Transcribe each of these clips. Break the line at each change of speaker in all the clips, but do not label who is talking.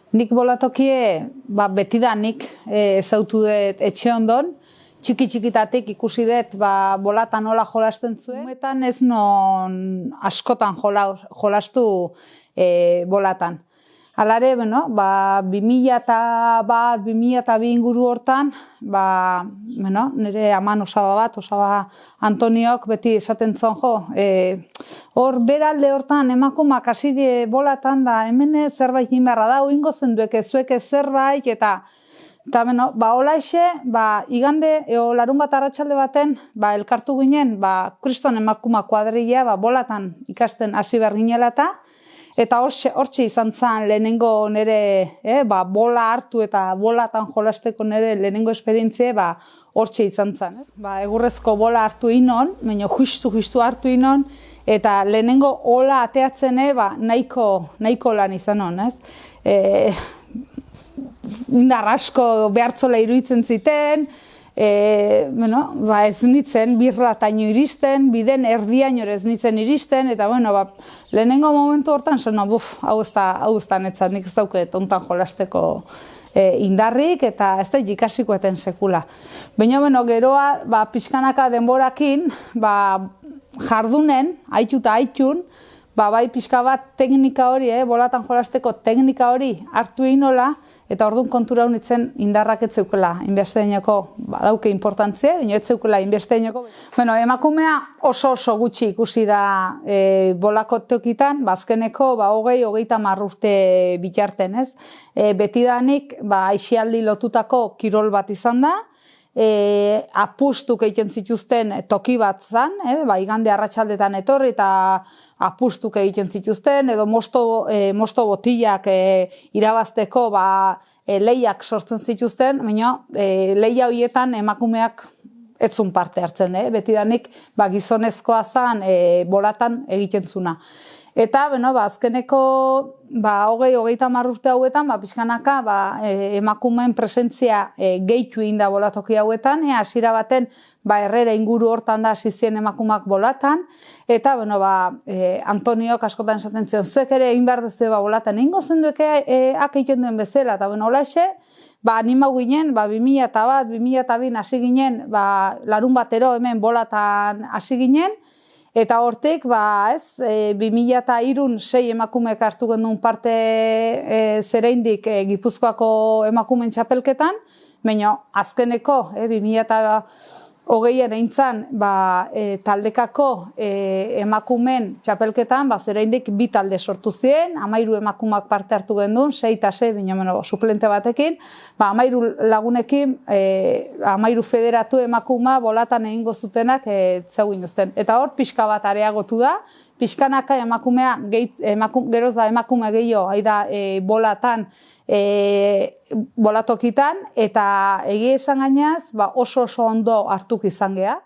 Nik bolatokie, betidanik ezautu dut etxe ondon, txiki-txikitatik ikusi dut bolatan nola jolasten zuen. Humetan ez non askotan jolastu bolatan. Halare, 2001-2002 inguru hortan, nire aman Osaba Antoniok beti esaten zon hor beralde hortan emakumak hasi bolatan da, hemen zerbait egin beharra da, oingo zendueke, zueke zerbait, eta hola exe, igande, larun bat arratsalde baten, elkartu ginen, kriston emakuma kuadrilla, bolatan ikasten hasi behar ginela eta hortxe izan zen lehenengo nire, bola hartu eta bolatan jolasteko nire lehenengo esperientzia, hortxe izan zen. Egurrezko bola hartu inon, baina justu hartu inon, eta lehenengo hola ateatzen nahiko lan izan hon, indar asko behartzola iruditzen ziten, ez nitzen birrataino iristen, biden erdiaino ez nitzen iristen, eta lehenengo momentu hortan, hau ez da netzat, nik ez dauket ontan jolasteko indarrik, eta ez da ikasiko eten sekula. Baina, geroa, pixkanaka denborakin, jardunen, haitun, bai pixka bat teknika hori, bolatan jolasteko teknika hori hartu inola, eta orduan kontura honitzen indarrak ez zeukela, inbesteinoko, dauke importantzia, baina ez zeukela inbesteinoko. Emakumea oso gutxi ikusi da bolako tokitan, azkeneko 20-30 urte bitarten, ez? Betidanik, aisialdi lotutako kirol bat izan da, apustuk egiten zituzten toki bat zan, igande arratsaldetan etorri eta apustuk egiten zituzten, edo mosto botillak irabazteko lehiak sortzen zituzten, baina lehia horietan emakumeak etzun parte hartzen, betidanik gizonezkoa zan bolatan egiten zuna. Eta, azkeneko 20-30 urte hauetan, pixkanaka emakumeen presentzia gehitu egin da bolatoki hauetan, hasiera baten Herrera inguru hortan da hasi ziren emakumak bolatan, eta, Antoniok askotan esaten zion, zuek ere egin behar dezue bolatan, egingo zendueke egiten duen bezala, eta, hola exe, animau ginen, 2001-2002 hasi ginen, larun batero hemen bolatan hasi ginen, eta hortik, 2003 6 emakumeek hartu gendun parte zereindik Gipuzkoako emakumeen txapelketan, baina azkeneko 2020an eintzan taldekako emakumeen txapelketan, zereindik 2 talde sortu ziren, 13 emakumak parte hartu gendun, 6 eta 6, baina suplente batekin, 13 lagunekin, 13 federatu emakuma bolatan egingo zutenak zeugin duzten. Eta hor, pixka bat areagotu da, pixkanaka emakumea, geroz da emakume gehiago, haida bolatan, bolatokitan, eta egia esan gainaz, oso ondo hartuk izan geha.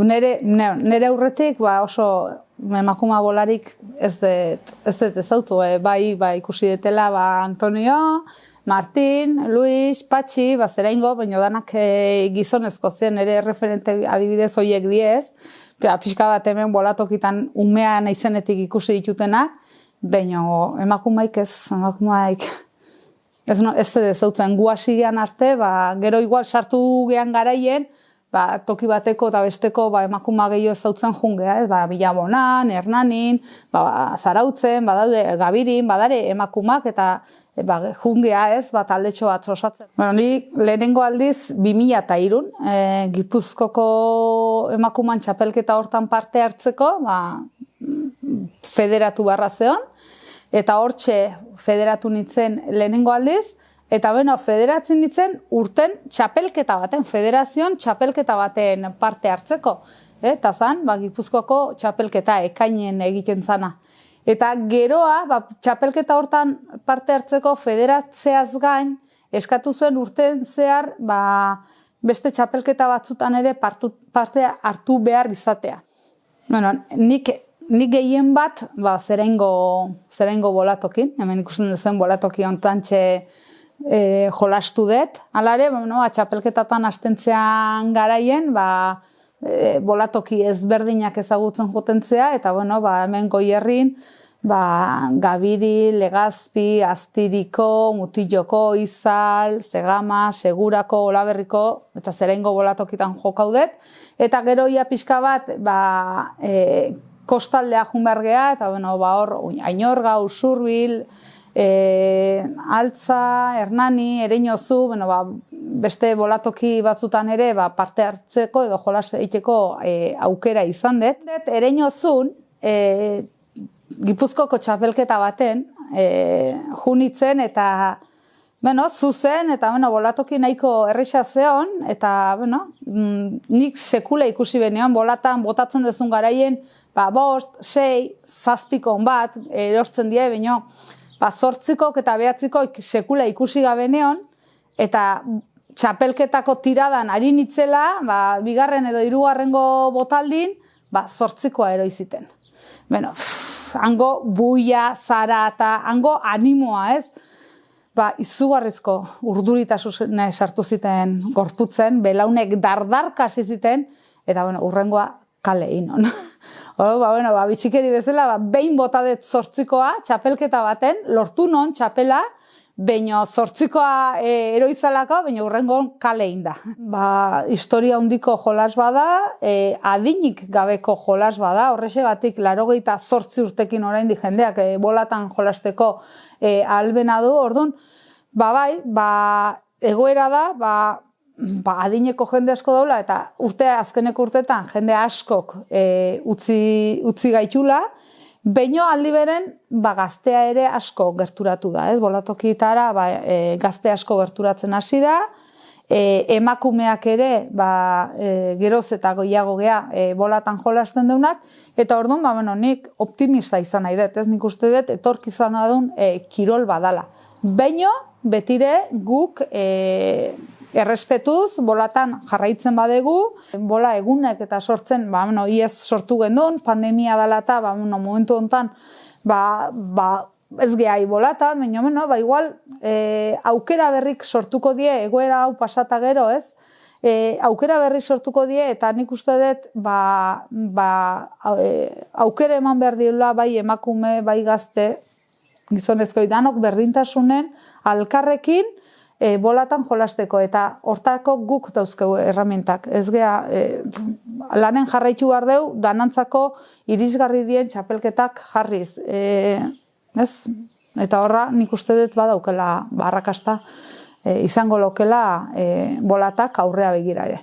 Nere aurretik, oso emakuma bolarik ez dut ezautu, bai ikusi detela Antonio, Martin, Luis, Patxi, zeraingo, baina danak gizonezko zen, nire referente adibidez horiek diez, pixka bat hemen bolatokitan umea naizenetik ikusi ditutenak, baina emakumaik ez ezautzen gu hasi gehan arte, gero igual sartu gehan garaien, toki bateko eta besteko emakuma gehiago ezautzen jungea, Bilabonan, Hernanin, Zarautzen, Gabirin, badare emakumak eta jungea taldetxo bat osatzen. Nik lehenengo aldiz 2003 Gipuzkoko emakuman txapelketa hortan parte hartzeko, federatu barra zeon, eta hortxe federatu nintzen lehenengo aldiz, eta federatzen nintzen urten txapelketa baten, federazioan txapelketa baten parte hartzeko. Eta zan, Gipuzkoako txapelketa ekainen egiten zana. Eta geroa, txapelketa hortan parte hartzeko federatzeaz gain, eskatu zuen urten zehar, beste txapelketa batzutan ere parte hartu behar izatea. Nik gehien bat, zeraingo bolatokin, hemen ikusten duzen bolatoki ontantxe jolastu dut. Halare, txapelketatan astentzean garaien, bolatoki ezberdinak ezagutzen jotentzea, eta hemen Goierrin, Gabiri, Legazpi, Aztiriko, Mutiloko, Izal, Zegama, Segurako, Olaberriko, eta Zerengo bolatokitan jokaudet. Eta gero ia pixka bat, kostaldea junbergea, eta hor, Ainorga, Usurbil, Altza, Hernani, Ereñozu, beste bolatoki batzutan ere parte hartzeko edo jolas egiteko aukera izan dut. Ereñozun, Gipuzkoko txapelketa baten, junitzen eta zuzen, eta bolatoki nahiko erresa zeon, eta nik sekula ikusi benean, bolatan botatzen dezun garaien, 5, 6, 7 bat, erortzen die, baina 8 eta 9 sekula ikusi gabenean, eta txapelketako tiradan ari nitzela, 2. edo 3. botaldin, 8 eroiziten. Hango buia, zara eta hango animoa, ez? Izugarrizko urduritasuna sartu ziten gorputzen, belaunek dardarka hasi ziten, eta urrengoa kale inon. Bitxikeri bezala, behin botadet 8 txapelketa baten, lortu non txapela, baina 8 eroizalako, baina urrengoan kale inda. Historia handiko jolas bada, adinik gabeko jolas bada, horrexegatik 88 urtekin oraindik jendeak bolatan jolasteko ahalmena du, orduan, egoera da, adineko jende asko daula, eta azkeneko urtetan jende askok utzi gaitula, baino aldi beren, gaztea ere asko gerturatu da, bolatokitara gazte asko gerturatzen hasi da, emakumeak ere geroz eta goiago gea bolatan jolasten deunak, eta orduan, nik optimista izan nahi dut, nik uste dut etorkizuna duen kirol badala. Baino, betire guk errespetuz, bolatan jarraitzen badegu, bola egunek eta sortzen, iez sortu gendun, pandemia dela eta, momentu honetan, ez gehai bolatan, baina, igual, aukera berrik sortuko die, egoera hau pasata gero, ez? Aukera berrik sortuko die, eta nik uste dut, aukera eman behar diela, bai emakume, bai gazte, gizonezko danok berdintasunen, alkarrekin, bolatan jolasteko, eta hortako guk dauzkegu erramientak. Ez gea, lanen jarraitu behar deu, danantzako irisgarri dien txapelketak jarriz. Eta horra nik uste dut badaukela arrakasta izango lokela bolatak aurrea begira ere.